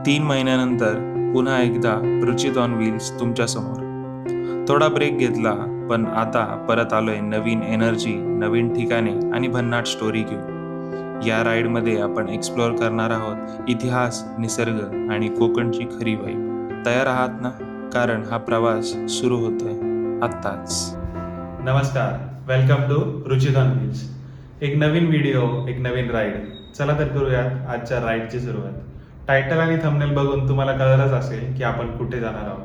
3 महिन्यानंतर पुन्हा एकदा रुचित ऑन व्हील्स तुमच्यासमोर. थोडा ब्रेक घेतला, पण आता परत आलोय नवीन एनर्जी, नवीन ठिकाणे आणि भन्नाट स्टोरी घेऊन. या राईडमध्ये आपण एक्सप्लोअर करणार आहोत इतिहास, निसर्ग आणि कोकणची खरी वाईब. तयार आहात ना? कारण हा प्रवास सुरू होतोय आत्ताच. नमस्कार, welcome to Ruchit on wheels. एक नवीन व्हिडिओ, एक नवीन राईड. चला तर करूयात आजच्या राईडची सुरुवात. टायटल आणि थंबनेल बघून तुम्हाला कळलंच असेल की आपण कुठे जाणार आहोत.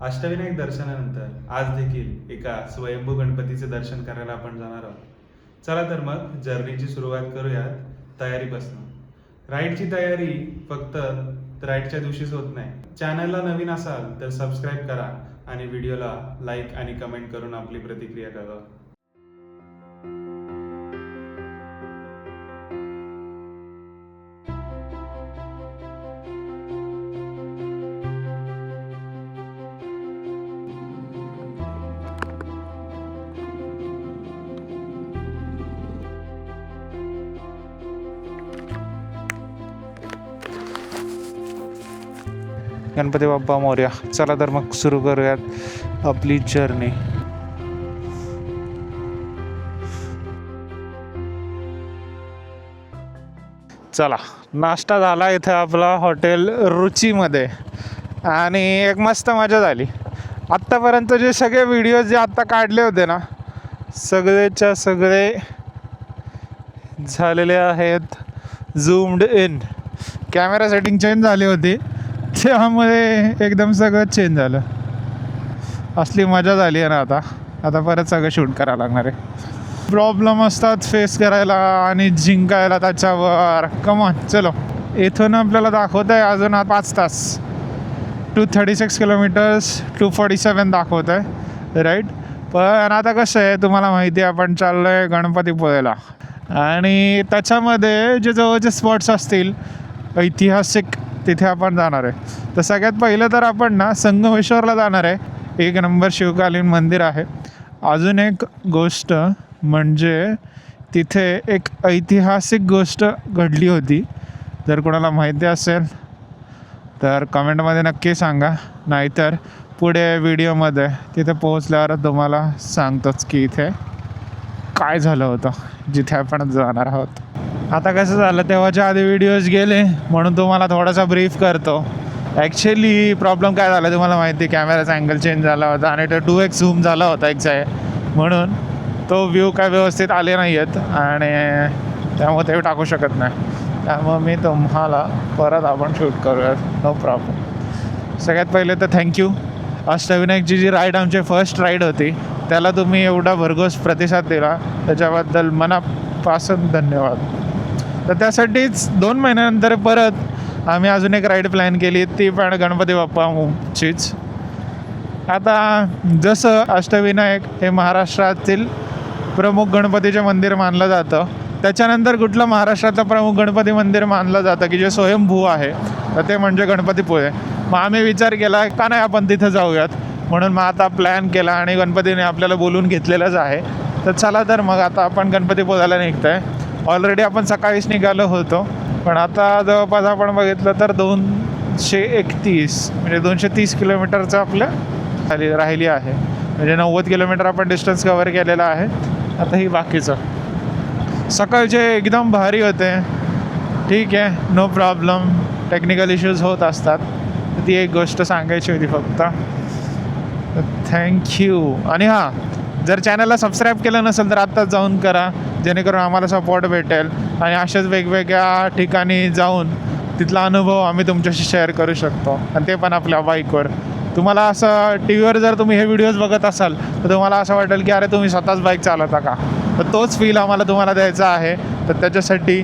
अष्टविनायक दर्शनानंतर आज देखील एका स्वयंभू गणपतीचे दर्शन करायला आपण जाणार आहोत. चला तर मग जर्नीची सुरुवात करूयात तयारीपासून. राईडची तयारी फक्त राईडच्या दिवशीच होत नाही. चॅनलला नवीन असाल तर सबस्क्राईब करा आणि व्हिडिओला लाईक आणि कमेंट करून आपली प्रतिक्रिया कळवा. गणपती बाप्पा मोरया. चला तर मग सुरू करूयात आपली जर्नी. चला, नाश्ता झाला इथे आपला हॉटेल रुचीमध्ये आणि एक मस्त मजा झाली. आत्तापर्यंत जे सगळे व्हिडिओज जे आत्ता काढले होते ना, सगळेच्या सगळे झालेले आहेत झूम्ड इन. कॅमेरा सेटिंग चेंज झाली होती, त्यामुळे एकदम सगळं चेंज झालं. असली मजा झाली आहे ना. आता परत सगळं शूट करावं लागणार आहे. प्रॉब्लेम असतात फेस करायला आणि जिंकायला त्याच्यावर. कमॉन चलो. इथून आपल्याला दाखवत आहे अजून 5 तास. 236 किलोमीटर्स 247 दाखवत आहे, राईट. पण आता कसं आहे तुम्हाला माहिती आहे, आपण चाललो आहे गणपतीपुळेला आणि त्याच्यामध्ये जे जवळचे स्पॉट्स असतील ऐतिहासिक, तिथे आपण जाणार आहे. तर सगळ्यात पहिलं तर आपण ना संगमेश्वरला जाणार आहे. 1 नंबर शिवकालीन मंदिर आहे. अजून एक गोष्ट म्हणजे तिथे एक ऐतिहासिक गोष्ट घडली होती. जर कोणाला माहिती असेल तर कमेंटमध्ये नक्की सांगा, नाहीतर पुढे व्हिडिओमध्ये तिथे पोहोचल्यावर तुम्हाला सांगतोच की इथे काय झालं होतं जिथे आपण जाणार आहोत. आता कसं झालं, तेव्हाच्या आधी व्हिडिओज गेले म्हणून तुम्हाला थोडासा ब्रीफ करतो. ॲक्च्युली प्रॉब्लेम काय झाला तुम्हाला माहिती, कॅमेराचा अँगल चेंज झाला होता आणि तो 2x झूम झाला होता म्हणून तो व्ह्यू काय व्यवस्थित आले नाही आहेत आणि त्यामुळे ते टाकू शकत नाही. त्यामुळे मी तुम्हाला परत आपण शूट करूयात, नो प्रॉब्लेम. सगळ्यात पहिले तर थँक्यू. अष्टविनायकची जी राईड आमची फर्स्ट राईड होती त्याला तुम्ही एवढा भरघोस प्रतिसाद दिला, त्याच्याबद्दल मनापासून धन्यवाद. तर त्यासाठीच 2 महिन्यानंतर परत आम्ही अजून एक राईड प्लॅन केली, ती पण गणपती बाप्पाचीच. आता जसं अष्टविनायक हे महाराष्ट्रातील प्रमुख गणपतीचे मंदिर मानलं जातं, त्याच्यानंतर कुठलं महाराष्ट्रातलं प्रमुख गणपती मंदिर मानलं जातं की जे स्वयंभू आहे, तर ते म्हणजे गणपतीपुळे. मग आम्ही विचार केला का नाही आपण तिथं जाऊयात, म्हणून मग आता प्लॅन केला आणि गणपतीने आपल्याला बोलून घेतलेलंच आहे. तर चला तर मग आता आपण गणपतीपुळ्याला निघत आहे. ऑलरेडी आपण सकाळीच निघालो होतो, पण आता जवळपास आपण बघितलं तर 231 म्हणजे 230 किलोमीटरचं आपलं राहिली आहे. म्हणजे 90 किलोमीटर आपण डिस्टन्स कवर केलेला आहे. आता ही बाकीचं. सकाळचे एकदम भारी होते, ठीक आहे, नो प्रॉब्लेम. टेक्निकल इश्यूज होत असतात, ती एक गोष्ट सांगायची होती फक्त. थँक्यू. आणि हां, जर चॅनलला सबस्क्राईब केलं नसेल तर आत्ताच जाऊन करा, जेणेकरून आम्हाला सपोर्ट भेटेल आणि अशाच वेगवेगळ्या ठिकाणी जाऊन तिथला अनुभव आम्ही तुमच्याशी शेअर करू शकतो, आणि ते पण आपल्या बाईकवर. तुम्हाला असं टी व्हीवर जर तुम्ही हे व्हिडिओज बघत असाल तर तुम्हाला असं वाटेल की अरे तुम्ही स्वतःच बाईक चालवता का, तर तोच फील आम्हाला तुम्हाला द्यायचा आहे. तर त्याच्यासाठी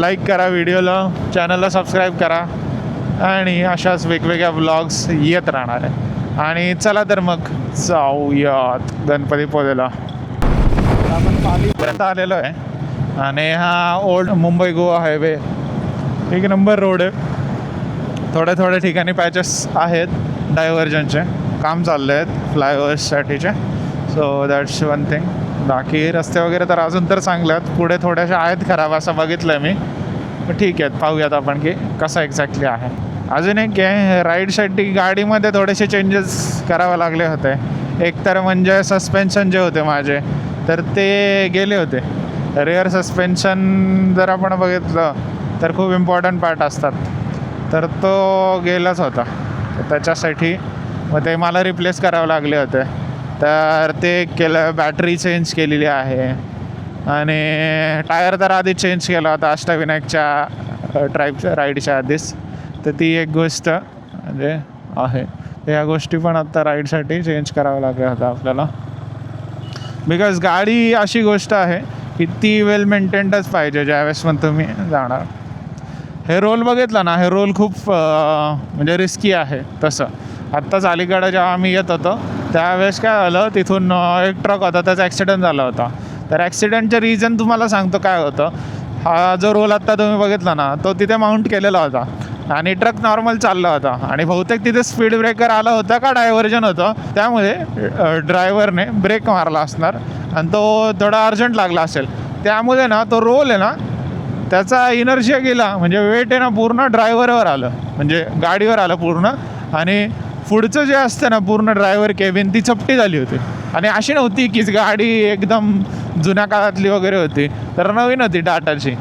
लाईक करा व्हिडिओला, चॅनलला सबस्क्राईब करा आणि अशाच वेगवेगळ्या व्लॉग्स येत राहणार आहे. आणि चला तर मग जाऊयात गणपतीपुळेला. आपण पालीपर्यंत आलेलो आहे आणि हा old Mumbai Goa highway 1 number road आहे. थोड्या ठिकाणी पॅचेस आहेत डायव्हर्जनचे, काम चालले आहेत फ्लायओव्हर्ससाठीचे. So that's one thing. बाकी रस्ते वगैरे तर अजून तर चांगले आहेत, पुढे थोड्याशा आहेत खराब असं बघितलं मी, ठीक आहे, पाहूयात आपण की कसं एक्झॅक्टली आहे. अजून एक आहे, राईडसाठी गाडीमध्ये थोडेसे चेंजेस करावे लागले होते. एक तर म्हणजे सस्पेन्शन जे होते माझे, तर ते गेले होते. रिअर सस्पेन्शन जर आपण बघितलं तर खूप इम्पॉर्टंट पार्ट असतात, तर तो गेलाच होता. तर त्याच्यासाठी मग ते मला रिप्लेस करावे लागले होते. तर ते केलं, बॅटरी चेंज केलेली आहे आणि टायर तर आधी चेंज केला होता अष्टविनायकच्या ट्राईबच्या राईडच्या आधीच. तर ती एक गोष्ट म्हणजे आहे. या गोष्टी पण आत्ता राईडसाठी चेंज कराव्या लागल्या होत्या आपल्याला. बिकॉज गाडी अशी गोष्ट आहे की ती वेल मेंटेन्डच पाहिजे ज्यावेळेस पण तुम्ही जाणार. हे रोल बघितलं ना, हे रोल खूप म्हणजे रिस्की आहे. तसं आत्ताच अलीकडं जेव्हा आम्ही येत होतो त्यावेळेस काय झालं, तिथून एक ट्रक होता, त्याचा ॲक्सिडेंट झाला होता. तर ॲक्सिडेंटचं रिझन तुम्हाला सांगतो काय होतं. हा जो रोल आत्ता तुम्ही बघितला ना, तो तिथे माउंट केलेला होता आणि ट्रक नॉर्मल चालला होता आणि बहुतेक तिथे स्पीड ब्रेकर आला होता का डायव्हर्जन होतं, त्यामुळे ड्रायव्हरने ब्रेक मारला असणार आणि तो थोडा अर्जंट लागला असेल. त्यामुळे ना तो रोल आहे ना, त्याचा इनर्शिया गेला, म्हणजे वेट आहे ना पूर्ण ड्रायव्हरवर आलं, म्हणजे गाडीवर आलं पूर्ण. आणि पुढचं जे असतं ना पूर्ण ड्रायव्हर केबिन, ती चपटी झाली होती. आणि अशी नव्हती की गाडी एकदम जुन्या काळातली वगैरे होती, तर नवीन होती टाटाची.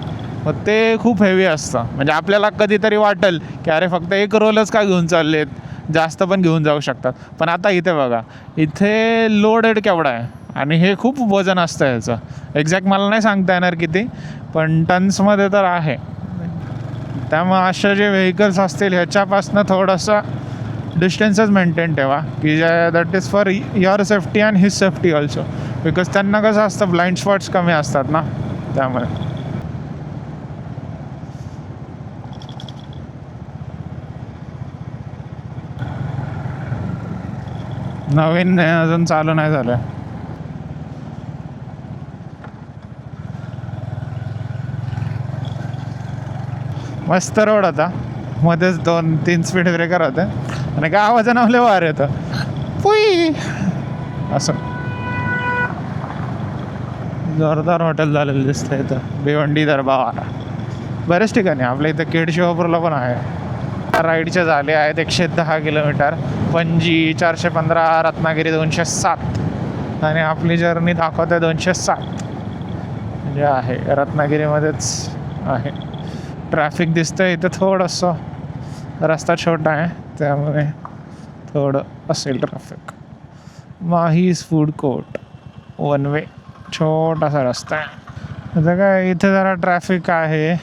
मग ते खूप हेवी असतं. म्हणजे आपल्याला कधीतरी वाटेल की अरे फक्त एक रोलच का घेऊन चाललेत, जास्त पण घेऊन जाऊ शकतात. पण आता इथे बघा, इथे लोडेड केवढा आहे आणि हे खूप वजन असतं ह्याचं. एक्झॅक्ट मला नाही सांगता येणार किती, पण टन्समध्ये तर आहे. त्यामुळे अशा जे व्हेकल्स असतील ह्याच्यापासून थोडंसं डिस्टन्सच मेंटेन ठेवा, की जे that is for your safety and his safety also. Because त्यांना कसं असतं, ब्लाइंड स्पॉट्स कमी असतात ना, त्यामुळे. नवीन नाही, अजून चालू नाही झालं. मस्त रोड होता, मध्येच 2-3 स्पीड ब्रेकर होते आणि काय आवाजानं आपले वार येतं पुई असं. जोरदार हॉटेल झालेलं दिसतं इथं, भिवंडी दरबार. बऱ्याच ठिकाणी आपल्या इथं केड शिवापूरला पण आहे. राईडचे झाले आहेत 110 किलोमीटर. पणजी 415, रत्नागिरी 207 आणि आपली जर्नी दाखवते 207. म्हणजे आहे रत्नागिरीमध्येच आहे. ट्रॅफिक दिसतं इथं थोडंसं, रस्ता छोटा आहे त्यामुळे थोडं असेल ट्रॅफिक. माहीज फूड कोर्ट, वन वे, छोटासा रस्ता आहे. आता काय इथे जरा ट्रॅफिक आहे,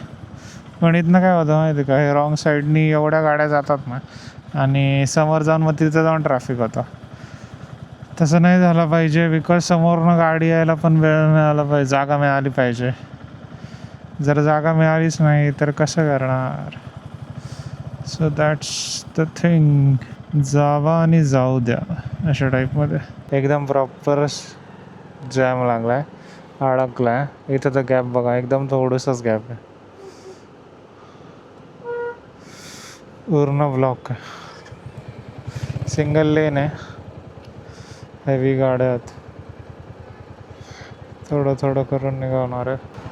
पण इथनं काय होतं माहिती का, हे रॉंग साईडनी एवढ्या गाड्या जातात ना आणि समोर जाऊन मग तिथं जाऊन ट्रॅफिक होतं. तसं नाही झालं पाहिजे, बिकॉज समोरनं गाडी यायला पण वेळ मिळाला पाहिजे, जागा मिळाली पाहिजे. जर जागा मिळालीच नाही तर कसं करणार. So that's the thing. जावा आणि जाऊ द्या अशा टाईपमध्ये. एकदम प्रॉपर जॅम लागला आहे, अडकला आहे इथं. तर गॅप बघा, एकदम थोडंसंच गॅप आहे, पूर्ण ब्लॉक आहे. सिंगल लेन आहे, हेवी गाड्या आहेत, थोडं थोडं करून निघवणार आहे.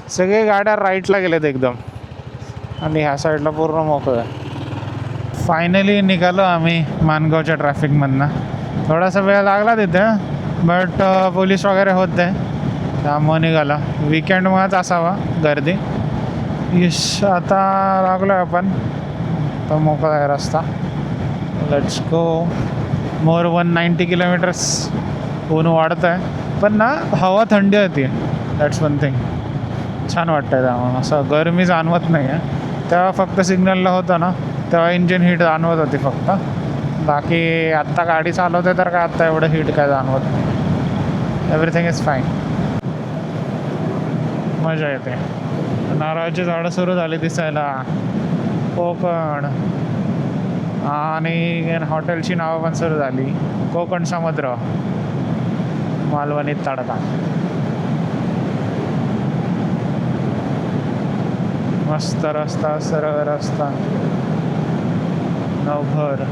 सगळे गाड्या राईटला गेल्यात एकदम आणि ह्या साईडला पूर्ण मोकळं आहे. फायनली निघालो आम्ही माणगावच्या ट्रॅफिकमधनं. थोडासा वेळ लागला तिथे, बट पोलीस वगैरे होते त्यामुळे निघाला. विकेंडमुळेच असावा गर्दी. यश आता लागलो आहे आपण, तो मोकळा आहे रस्ता. Let's go. More 190 kilometres. ऊन वाढतं आहे पण ना हवा थंडी होती, दॅट्स वन थिंग. छान वाटतं आहे त्यामुळे, असं गरमी जाणवत नाही आहे. तेव्हा फक्त सिग्नलला होतं ना तेव्हा इंजिन हीट जाणवत होती फक्त, बाकी आत्ता गाडी चालवते तर काय आत्ता एवढं हीट काय जाणवत नाही. एव्हरीथिंग इज फाईन, मजा येते. नारळाची झाडं सुरू झाली दिसायला. कोकण आणि हॉटेलची नावं पण सुरू झाली. कोकण समुद्र, मालवणी तडका. मस्त रस्ता, सरळ रस्ता, नवघर.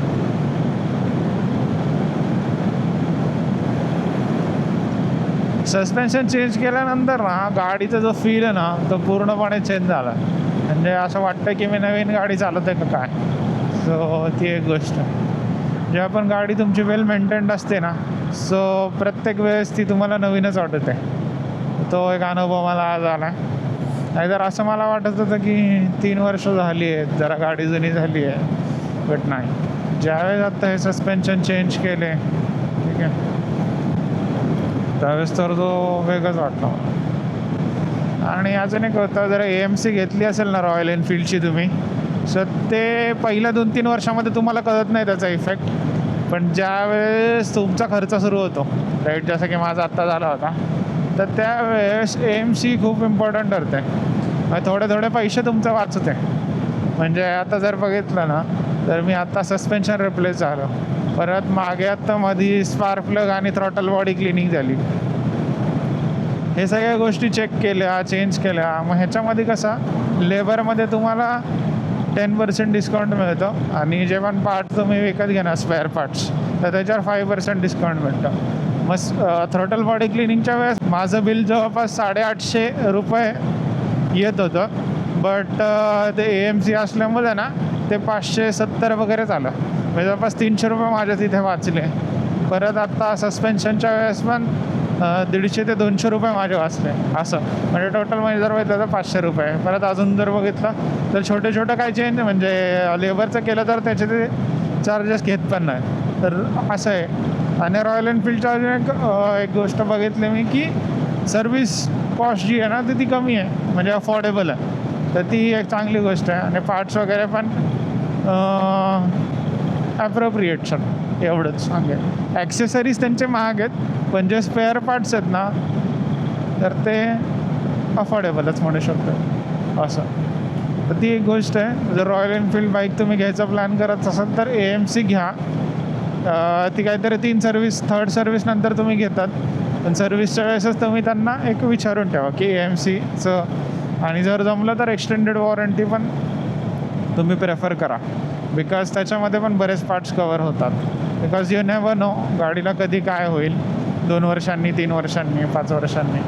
सस्पेन्शन चेंज केल्यानंतर ना गाडीचा जो फील आहे ना तो पूर्णपणे चेंज झाला. म्हणजे असं वाटतं की मी नवीन गाडी चालवते का काय. सो ती एक गोष्ट. जेव्हा पण गाडी तुमची वेल मेंटेन्ड असते ना, सो प्रत्येक वेळेस ती तुम्हाला नवीनच वाटते. तो एक अनुभव मला आज आला. नाहीतर असं मला वाटत होतं की 3 वर्ष झाली आहेत, जरा गाडी जुनी झाली आहे. बट नाही, ज्यावेळेस आता हे सस्पेन्शन चेंज केले, ठीक आहे, त्यावेळेस तर तो वेगळंच वाटला मला. आणि अजून एक होतं, जर AMC घेतली असेल ना रॉयल एनफिल्डची तुम्ही, सो ते पहिल्या 2-3 वर्षामध्ये तुम्हाला कळत नाही त्याचा इफेक्ट. पण ज्यावेळेस तुमचा खर्च सुरू होतो, राईट, जसं की माझा आत्ता झाला होता, तर त्यावेळेस AMC खूप इम्पॉर्टंट ठरते. थोडे थोडे पैसे तुमचं वाचते. म्हणजे आता जर बघितलं ना, तर मी आत्ता सस्पेन्शन रिप्लेस झालं, परत मागे आत्ता मध्ये स्पार्क प्लग आणि थ्रॉटल बॉडी क्लिनिंग झाली. हे सगळ्या गोष्टी चेक केल्या, चेंज केल्या. मग ह्याच्यामध्ये कसा लेबरमध्ये तुम्हाला 10% डिस्काउंट मिळतं, आणि जे पण पार्ट तुम्ही विकत घेणार स्पेअर पार्ट्स, तर त्याच्यावर 5% डिस्काउंट मिळतं. मग थ्रॉटल बॉडी क्लिनिंगच्या वेळेस माझं बिल जवळपास 850 रुपये येत होतं. बट ते AMC असल्यामुळे ना ते 570 वगैरे झालं. म्हणजे जवळपास 300 रुपये माझ्या तिथे वाचले. परत आत्ता सस्पेन्शनच्या वेळेस पण 150 ते 200 रुपये माझे वाचले. असं म्हणजे टोटल म्हणजे जर बघितलं तर 500 रुपये. परत अजून जर बघितलं तर छोटे छोटं काही चेंज, म्हणजे लेबरचं केलं तर त्याचे ते चार्जेस घेत पण नाही. तर असं आहे. आणि रॉयल एनफिल्डच्या अजून एक गोष्ट बघितली मी, की सर्विस कॉस्ट जी आहे ना ती कमी आहे, म्हणजे अफोर्डेबल आहे. तर ती एक चांगली गोष्ट आहे. आणि पार्ट्स वगैरे पण ॲप्रोप्रिएशन, एवढंच सांगेल. ॲक्सेसरीज त्यांचे महाग आहेत, पण जे स्पेअर पार्ट्स आहेत ना, तर ते अफोर्डेबलच म्हणू शकतो असं. तर ती एक गोष्ट आहे. जर रॉयल एनफिल्ड बाईक तुम्ही घ्यायचा प्लॅन करत असाल तर AMC घ्या. ती काहीतरी 3 सर्विस, 3rd सर्विस नंतर तुम्ही घेतात. पण सर्विसच्या वेळेसच तुम्ही त्यांना एक विचारून ठेवा की AMCचं, आणि जर जमलं तर एक्सटेंडेड वॉरंटी पण तुम्ही प्रेफर करा. बिकॉज त्याच्यामध्ये पण बरेच पार्ट्स कवर होतात. बिकॉज यू नेव्हर नो गाडीला कधी काय होईल, 2 वर्षांनी, 3 वर्षांनी, 5 वर्षांनी.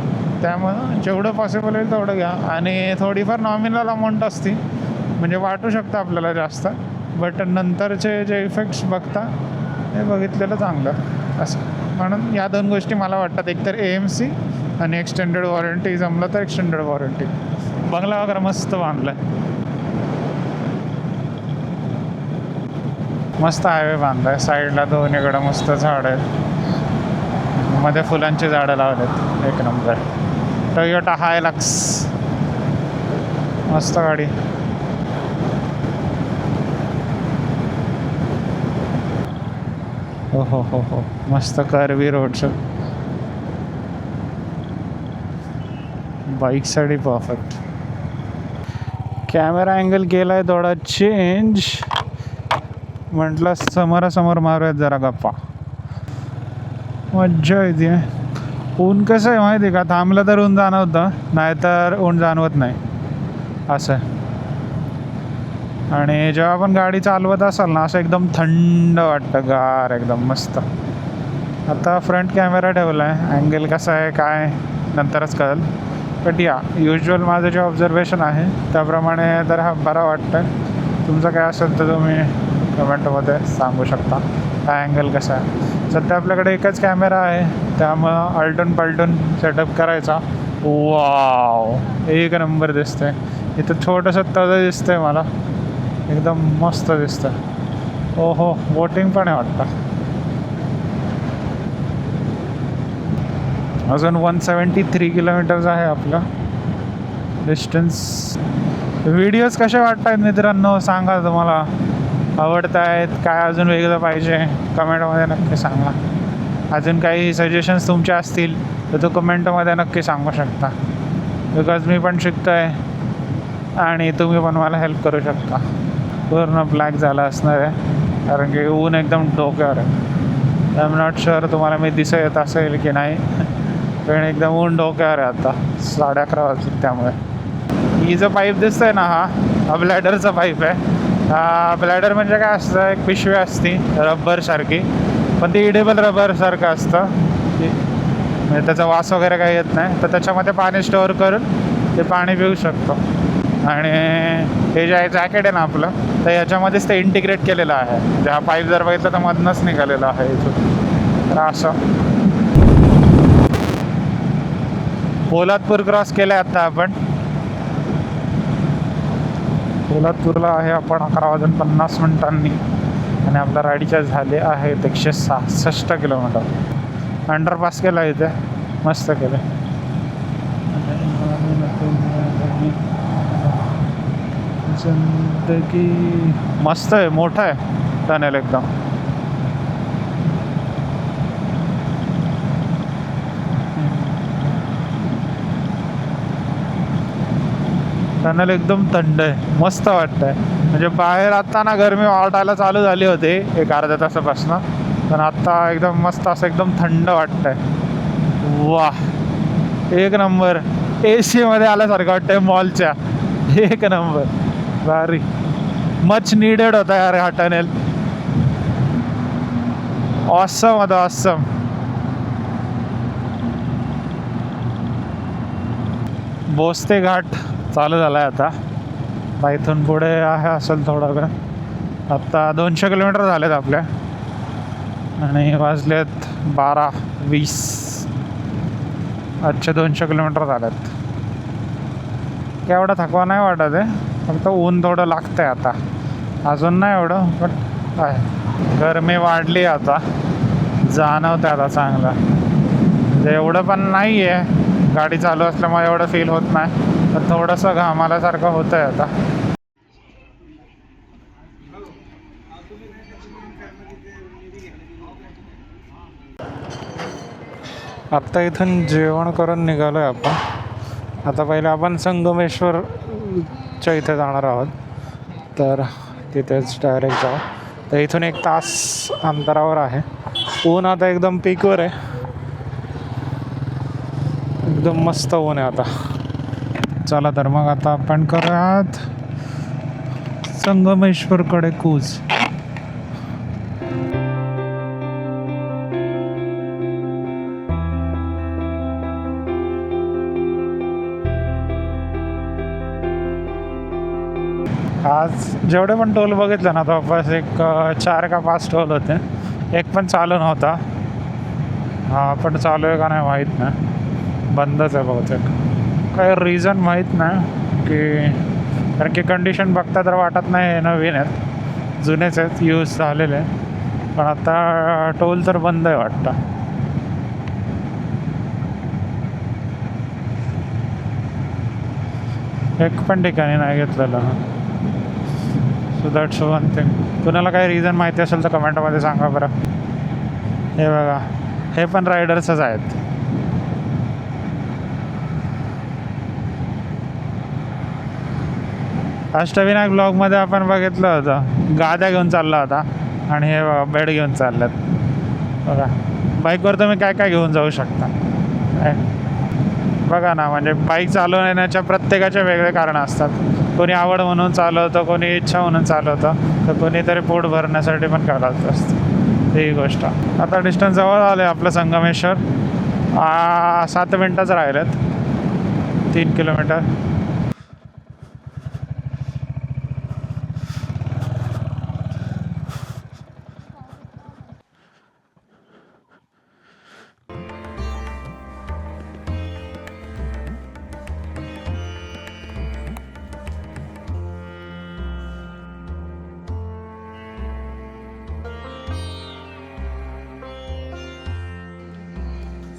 त्यामुळं जेवढं पॉसिबल होईल तेवढं घ्या. आणि थोडीफार नॉमिनल अमाऊंट असते, म्हणजे वाटू शकतं आपल्याला जास्त, बट नंतरचे जे इफेक्ट्स बघता हे बघितलेलं चांगलं असं. म्हणून या 2 गोष्टी मला वाटतात, एकतर AMC आणि एक्सटेंडेड वॉरंटी. जमलं तर एक्सटेंडेड वॉरंटी. बंगला वगैरे मस्त बांधला आहे, मस्त हायवे बांधला आहे. साईडला दोन्हीकडं मस्त झाडं आहेत, मध्ये फुलांची झाडं लावलेत. एक नंबर. टोयोटा हायलक्स, मस्त गाडी. हो हो हो हो, मस्त कर्वी रोडचं, बाईकसाठी परफेक्ट. कॅमेरा अँगल केला आहे थोडा चेंज, म्हटलं समोरासमोर मारूयात जरा गप्पा, मज्जा येते. ऊन कसं आहे माहिती आहे का, थांबलं तर ऊन जाणवतं, नाहीतर ऊन जाणवत नाही असं. आणि जेव्हा आपण गाडी चालवत असाल ना, असं एकदम थंड वाटतं, गार एकदम मस्त. आता फ्रंट कॅमेरा ठेवला आहे, अँगल कसा आहे काय नंतरच कळेल. बट या युज्युअल माझं जे ऑब्झर्वेशन आहे त्याप्रमाणे तर हा बरा वाटतं. तुमचं काय असेल तर तुम्ही कमेंटमध्ये सांगू शकता हा अँगल कसा आहे. सध्या आपल्याकडे एकच कॅमेरा आहे, त्यामुळं आलटून पलटून सेटअप करायचा. वाव, एक नंबर दिसतंय. इथं छोटंसं तळं दिसतंय मला, एकदम मस्त दिसतं. हो हो, बोटिंग पण आहे वाटतं. अजून 173 किलोमीटर्स आहे आपलं डिस्टन्स. व्हिडिओज कसे वाटत आहेत मित्रांनो, सांगा. तुम्हाला आवडत आहेत काय, अजून वेगळं पाहिजे कमेंटमध्ये नक्की सांगा. अजून काही सजेशन्स तुमचे असतील तर तो कमेंटमध्ये नक्की सांगू शकता. बिकॉज मी पण शिकतो आहे आणि तुम्ही पण मला हेल्प करू शकता. पूर्ण ब्लॅक झाला असणार आहे कारण की ऊन एकदम डोक्यावर आहे. आय एम नॉट शुअर तुम्हाला मी दिसत येत असेल की नाही, पण एकदम ऊन डोक्यावर आहे. आता 11:30 वाजले, त्यामुळे ही जो पाईप दिसतोय ना, हा ब्लॅडरचा पाईप आहे. ब्लॅडर म्हणजे काय असतं, एक पिशवी असते रबरसारखी, पण ती इडेबल रबरसारखं असतं, म्हणजे त्याचा वास वगैरे काही येत नाही. तर त्याच्यामध्ये पाणी स्टोअर करून ते पाणी पिऊ शकतो. आणि हे जे आहे जॅकेट आहे ना आपलं, तर ह्याच्यामध्येच ते इंटिग्रेट केलेलं आहे. म्हणजे हा पाईप जर बघितलं तर मधनंच निघालेला आहे इथून. तर असं पोलादपूर क्रॉस केलं आहे आता आपण. पोलादपूरला आहे आपण 11:50 आणि आपल्या राईडच्या झाले आहेत 166 किलोमीटर. अंडरपास केला इथे, मस्त केलं. जिंदगी मस्त आहे, मोठा आहे टनेल एकदम. टनेल एकदम थंड आहे, मस्त वाटतंय. म्हणजे बाहेर आता ना गरमी वाटायला चालू झाली होती एक अर्ध्या तासापासून, पण आता एकदम मस्त असं एकदम थंड वाटतंय. वा, एक नंबर. AC मध्ये आल्यासारखं वाटतंय मॉलच्या. एक नंबर, भारी. मच नीडेड होता यार हा टनेल. ऑसम होता, ऑसम. बोस्ते घाट चालू झाला आहे आता. इथून पुढे आहे असेल थोडा वेळ. आत्ता 200 किलोमीटर झालेत आपल्या आणि वाजलेत 12:20. आजचे 200 किलोमीटर झालेत. एवढा थकवा नाही वाटत आहे, फक्त ऊन थोडं लागतं आहे आता. अजून नाही एवढं, पण आहे. गरमी वाढली आता, जाणवतं आता चांगलं. म्हणजे एवढं पण नाही आहे, गाडी चालू असल्यामुळे एवढं फील होत नाही, पण थोडंसं घामाल्यासारखं होतं आहे आता. आत्ता इथून जेवण करून निघालो आहे आपण. आता पहिले आपण संगमेश्वरच्या इथे जाणार आहोत, तर तिथेच डायरेक्ट जाऊ. तर इथून 1 तास अंतरावर आहे. ऊन आता एकदम पीकवर आहे, एकदम मस्त ऊन आहे आता. चला तर मग आता आपण करूयात संगमेश्वरकडे कूच. आज जेवढे पण टोल बघितलं ना, जवळपास एक 4 का 5 टोल होते. एक पण चालू नव्हता. हा पण चालू आहे का नाही माहीत नाही, बंदच आहे बहुतेक. काही रिझन माहीत नाही की, कारण की कंडिशन बघता तर वाटत नाही हे नवीन आहेत, जुनेच आहेत, यूज झालेले. पण आता टोल तर बंद आहे वाटतं. एक पण ठिकाणी नाही घेतलेलं. So that's one thing. कुणाला काही रिझन माहिती असेल तर कमेंटमध्ये सांगा बरं. हे बघा, हे पण रायडर्सच आहेत. अष्टविनायक ब्लॉगमध्ये आपण बघितलं होतं, गाद्या घेऊन चालला होता आणि हे बेड घेऊन चालल्यात. बघा, बाईकवर तुम्ही काय काय घेऊन जाऊ शकता. बघा ना, म्हणजे बाईक चालवण्याच्या प्रत्येकाचे वेगळे कारणं असतात. कोणी आवड म्हणून चालवतं, कोणी इच्छा म्हणून चालवतं, तर कोणीतरी पोट भरण्यासाठी पण चालवत असतं. ही गोष्ट. आता डिस्टन्स जवळ आलं आहे आपलं संगमेश्वर. 7 मिनटंच राहिलेत, 3 किलोमीटर.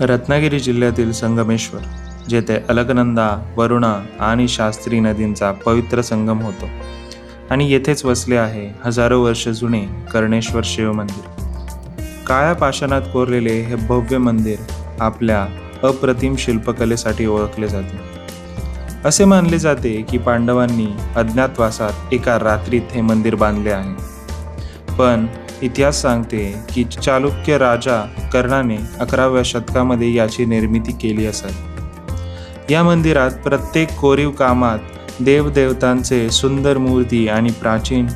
रत्नागिरी जिल्ह्यातील संगमेश्वर, जेथे अलकनंदा, वरुणा आणि शास्त्री नदींचा पवित्र संगम होतो आणि येथेच वसले आहे हजारो वर्ष जुने कर्णेश्वर शिव मंदिर. काळ्या पाषाणात कोरलेले हे भव्य मंदिर आपल्या अप्रतिम शिल्पकलेसाठी ओळखले जाते. असे मानले जाते की पांडवांनी अज्ञातवासात एका रात्रीत हे मंदिर बांधले आहे. पण इतिहास सांगते की चालुक्य राजा कर्णाने 11व्या शतकामध्ये याची निर्मिती केली असावी. या मंदिरात प्रत्येक कोरीव कामात देवदेवतांचे सुंदर मूर्ती आणि प्राचीन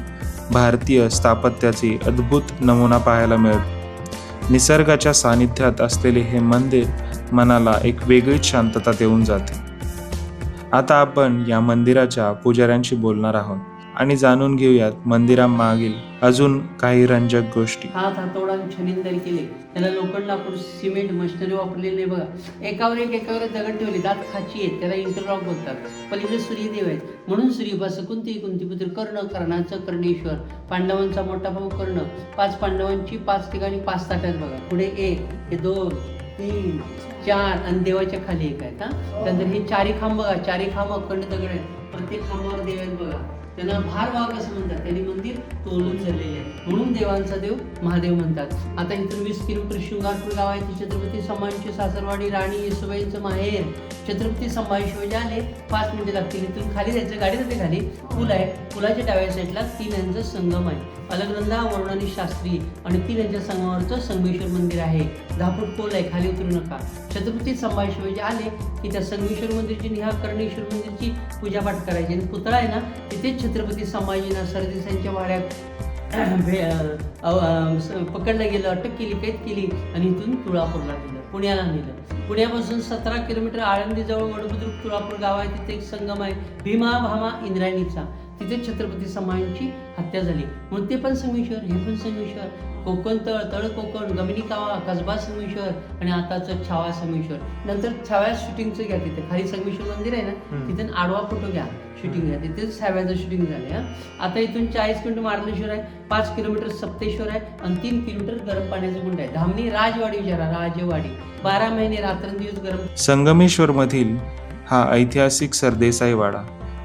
भारतीय स्थापत्याचे अद्भुत नमुना पाहायला मिळतो. निसर्गाच्या सानिध्यात असलेले हे मंदिर मनाला एक वेगळीच शांतता देऊन जाते. आता आपण या मंदिराच्या पुजाऱ्यांशी बोलणार आहोत आणि जाणून घेऊयात मंदिरामागील अजून काही रंजक गोष्टी. हात हातोडा छनिंदर केले, त्याला लोखंड लाकूड सिमेंट मशिनरी वापरलेली नाही बघा. एकावर एक दगड ठेवले, दात खाची आहेत, त्याला इंटरलॉक बोलतात. पलीकडे सूर्यदेव आहेत, म्हणून सूर्यपासून कुंतीपुत्र कर्ण, कर्णाचं कर्णेश्वर, पांडवांचा मोठा भाऊ कर्ण, 5 पांडवांची 5 ठिकाणी 5 ताट आहेत बघा. पुढे 1, हे 2, 3, 4 आणि देवाच्या खाली 1 आहेत. त्यानंतर हे 4 खांब बघा, 4 खांब अखंड दगड आहेत, प्रत्येक खांबावर देव आहेत बघा. त्यांना भारवाहक असं म्हणतात. त्यांनी मंदिर तोलून झालेले आहे, म्हणून देवांचा देव महादेव म्हणतात. आता इथून 20 किलोमीटर शृंगारपूर गाव आहे. छत्रपती संभाजींची सासरवाडी, राणी येसुबाईंचं माहेर. छत्रपती संभाजी शिवाजी आले 5 मिनिटं लागतील. इथून खाली जायचं, गाडी जाते खाली, पूल आहे. पुलाच्या डाव्या साईडला 3 यांचं संगम आहे. अलकनंदा, वरुण आणि शास्त्री आणि 3 यांच्या संगमावरचं संगमेश्वर मंदिर आहे. 10 फूट खोल आहे, खाली उतरू नका. छत्रपती संभाजी शिवाजी आले की त्या संगमेश्वर मंदिरची निहा कर्णेश्वर मंदिरची पूजापाठ करायची. आणि पुतळा आहे ना, तिथेच छत्रपती संभाजींना सरदेसांच्या वाड्यात पकडलं गेलं, अटक केली, कैद केली आणि इथून तुळापूरला नेलं, पुण्याला नेलं. पुण्यापासून 17 किलोमीटर आळंदीजवळ वडबुद्रुक तुळापूर गाव आहे, तिथे एक संगम आहे भीमा भामा इंद्रायणीचा. तिथे छत्रपती संभाजींची हत्या झाली, म्हणून ते पण संगमेश्वर, हे पण संगमेश्वर. कोकण तळ कोकण, गमिनी कावा, कसबा संगमेश्वर आणि आताचं छावा संगमेश्वर. नंतर छाव्या शूटिंगचं घ्या, तिथे खाली संगमेश्वर मंदिर आहे ना, तिथे आडवा फोटो घ्या, शूटिंग घ्या, तिथेच छाव्याचं शूटिंग झालं. आता इथून 40 किलोमीटर मार्लेश्वर आहे, 5 किलोमीटर सप्तेश्वर आहे आणि 3 किलोमीटर गरम पाण्याचं गुंड आहे. धामणी राजवाडी विचारा, राजवाडी. 12 महिने रात्रंदिवस गरम. संगमेश्वर मधील हा ऐतिहासिक सरदेसाई वाडा,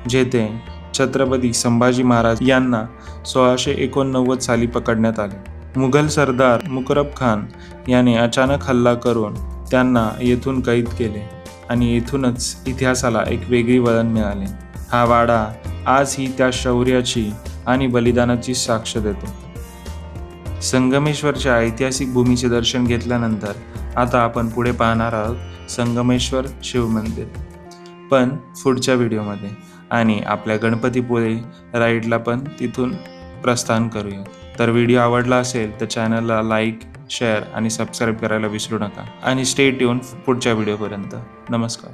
जेथे छत्रपती संभाजी महाराज यांना 1689 साली पकडण्यात आले. मुघल सरदार मुकरब खान याने अचानक हल्ला करून त्यांना येथून कैद केले आणि येथूनच इतिहासाला एक वेगळी वळण मिळाले. हा वाडा आजही त्या शौर्याची आणि बलिदानाची साक्ष देतो. संगमेश्वरच्या ऐतिहासिक भूमीचे दर्शन घेतल्यानंतर आता आपण पुढे पाहणार आहोत संगमेश्वर शिव मंदिर, पण पुढच्या व्हिडिओमध्ये. आणि आपल्या गणपतीपुळे राईडला पण तिथून प्रस्थान करूया. तर व्हिडिओ आवडला असेल तर चॅनलला लाईक, शेअर आणि सबस्क्राईब करायला विसरू नका. आणि स्टे ट्यून पुढच्या व्हिडिओपर्यंत. नमस्कार.